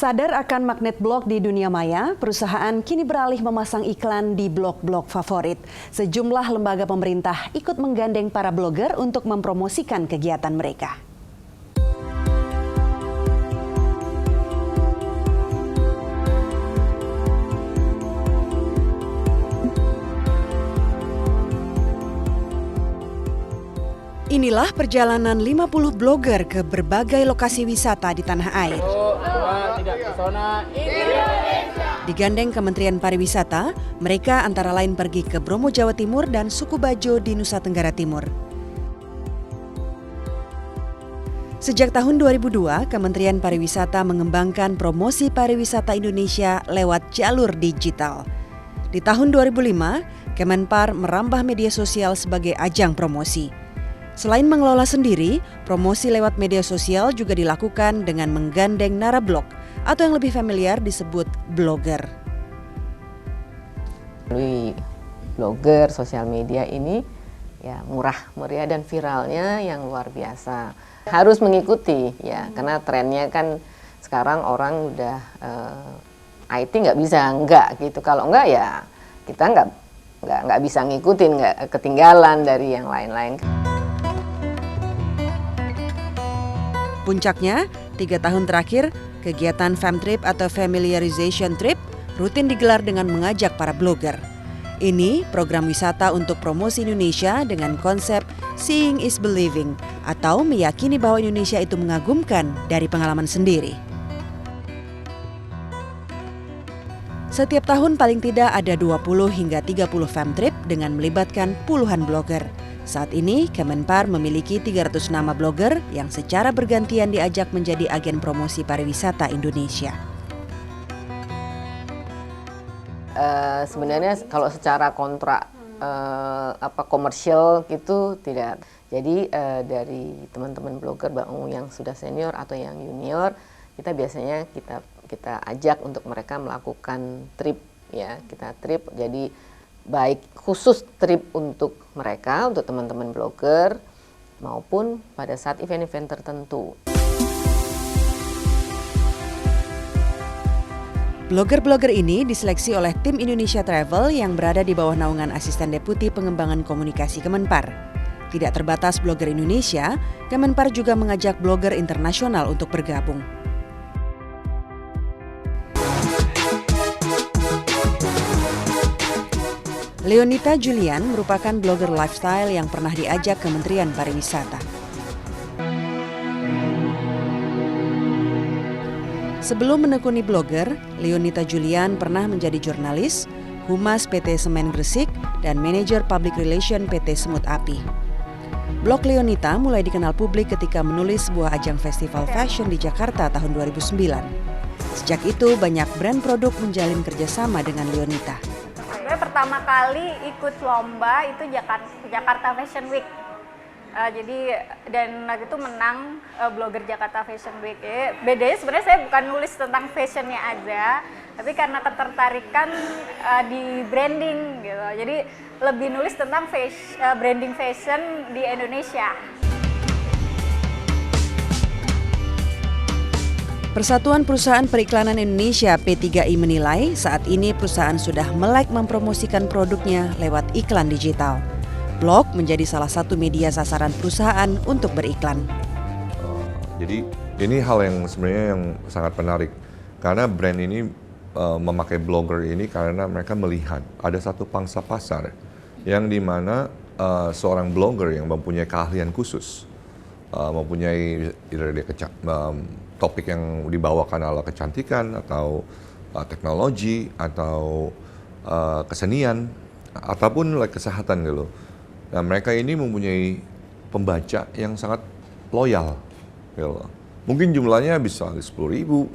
Sadar akan magnet blog di dunia maya, perusahaan kini beralih memasang iklan di blog-blog favorit. Sejumlah lembaga pemerintah ikut menggandeng para blogger untuk mempromosikan kegiatan mereka. Inilah perjalanan 50 blogger ke berbagai lokasi wisata di tanah air. Digandeng Kementerian Pariwisata, mereka antara lain pergi ke Bromo, Jawa Timur dan Suku Bajo di Nusa Tenggara Timur. Sejak tahun 2002, Kementerian Pariwisata mengembangkan promosi pariwisata Indonesia lewat jalur digital. Di tahun 2005, Kemenpar merambah media sosial sebagai ajang promosi. Selain mengelola sendiri, promosi lewat media sosial juga dilakukan dengan menggandeng narablog atau yang lebih familiar disebut blogger. Melalui blogger, sosial media ini ya murah meriah dan viralnya yang luar biasa. Harus mengikuti ya, karena trennya kan sekarang orang udah IT nggak bisa enggak gitu. Kalau enggak ya kita nggak bisa ngikutin, nggak ketinggalan dari yang lain-lain. Puncaknya, 3 tahun terakhir, kegiatan FamTrip atau Familiarization Trip rutin digelar dengan mengajak para blogger. Ini program wisata untuk promosi Indonesia dengan konsep Seeing is Believing atau meyakini bahwa Indonesia itu mengagumkan dari pengalaman sendiri. Setiap tahun paling tidak ada 20 hingga 30 FamTrip dengan melibatkan puluhan blogger. Saat ini, Kemenpar memiliki 300 nama blogger yang secara bergantian diajak menjadi agen promosi pariwisata Indonesia. Sebenarnya kalau secara kontrak komersial gitu tidak. Jadi dari teman-teman blogger yang sudah senior atau yang junior, kita biasanya kita ajak untuk mereka melakukan trip ya, kita trip. Jadi baik khusus trip untuk mereka, untuk teman-teman blogger, maupun pada saat event-event tertentu. Blogger-blogger ini diseleksi oleh tim Indonesia Travel yang berada di bawah naungan Asisten Deputi Pengembangan Komunikasi Kemenpar. Tidak terbatas blogger Indonesia, Kemenpar juga mengajak blogger internasional untuk bergabung. Leonita Julian merupakan blogger lifestyle yang pernah diajak Kementerian Pariwisata. Sebelum menekuni blogger, Leonita Julian pernah menjadi jurnalis, humas PT Semen Gresik, dan manajer public relation PT Semut Api. Blog Leonita mulai dikenal publik ketika menulis sebuah ajang festival fashion di Jakarta tahun 2009. Sejak itu banyak brand produk menjalin kerjasama dengan Leonita. Pertama kali ikut lomba itu Jakarta Fashion Week. Dan waktu itu menang blogger Jakarta Fashion Week. Bedanya sebenarnya saya bukan nulis tentang fashionnya aja, tapi karena ketertarikan di branding gitu. Jadi lebih nulis tentang branding fashion di Indonesia. Persatuan Perusahaan Periklanan Indonesia P3I menilai saat ini perusahaan sudah melek mempromosikan produknya lewat iklan digital. Blog menjadi salah satu media sasaran perusahaan untuk beriklan. Jadi ini hal yang sebenarnya yang sangat menarik karena brand ini memakai blogger ini karena mereka melihat ada satu pangsa pasar yang dimana seorang blogger yang mempunyai keahlian khusus, mempunyai topik yang dibawakan ala kecantikan atau teknologi atau kesenian ataupun kesehatan gitu. Nah, mereka ini mempunyai pembaca yang sangat loyal gitu. Mungkin jumlahnya bisa 10.000,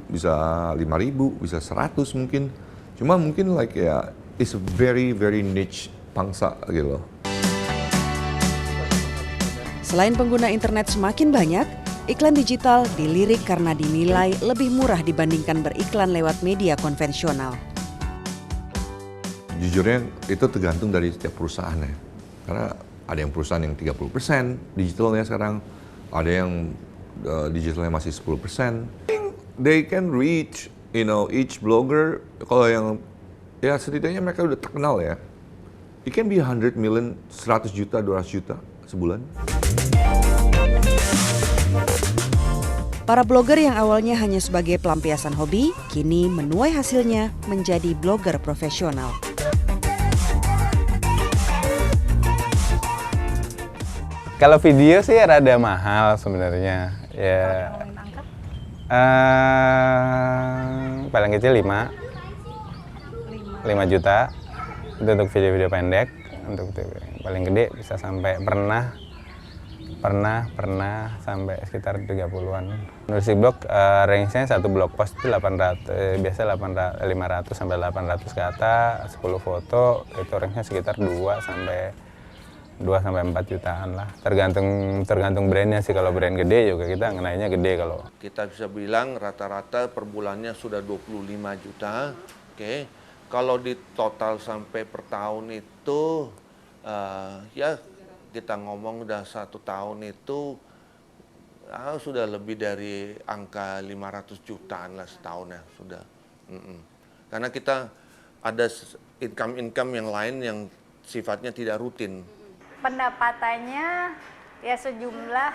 bisa 5.000, bisa 100 mungkin. Cuma mungkin it's a very niche pangsa gitu. Selain pengguna internet semakin banyak, iklan digital dilirik karena dinilai lebih murah dibandingkan beriklan lewat media konvensional. Jujurnya itu tergantung dari setiap perusahaan ya. Karena ada yang perusahaan yang 30% digitalnya sekarang, ada yang digitalnya masih 10%. They can reach each blogger, kalau yang ya setidaknya mereka udah terkenal ya, it can be 100 million, 100 juta, 200 juta sebulan. Para blogger yang awalnya hanya sebagai pelampiasan hobi, kini menuai hasilnya menjadi blogger profesional. Kalau video sih rada mahal sebenarnya. Ya. Paling kecil 5 juta itu untuk video-video pendek. Untuk paling gede bisa sampai pernah sampai sekitar 30-an. Nulis di blog range-nya satu blog post itu 500 sampai 800 kata, 10 foto itu range-nya sekitar 2 sampai 4 jutaan lah. Tergantung brandnya sih. Kalau brand gede juga kita ngenainya gede. Kalau kita bisa bilang rata-rata per bulannya sudah 25 juta. Oke. Kalau di total sampai per tahun itu ya kita ngomong udah 1 tahun itu sudah lebih dari angka 500 jutaan lah setahun ya sudah. Karena kita ada income yang lain yang sifatnya tidak rutin. Pendapatannya ya sejumlah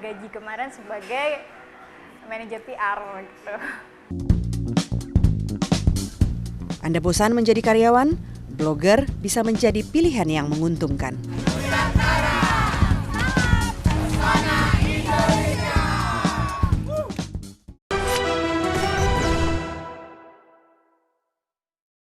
gaji kemarin sebagai manajer PR gitu. Anda bosan menjadi karyawan? Blogger bisa menjadi pilihan yang menguntungkan.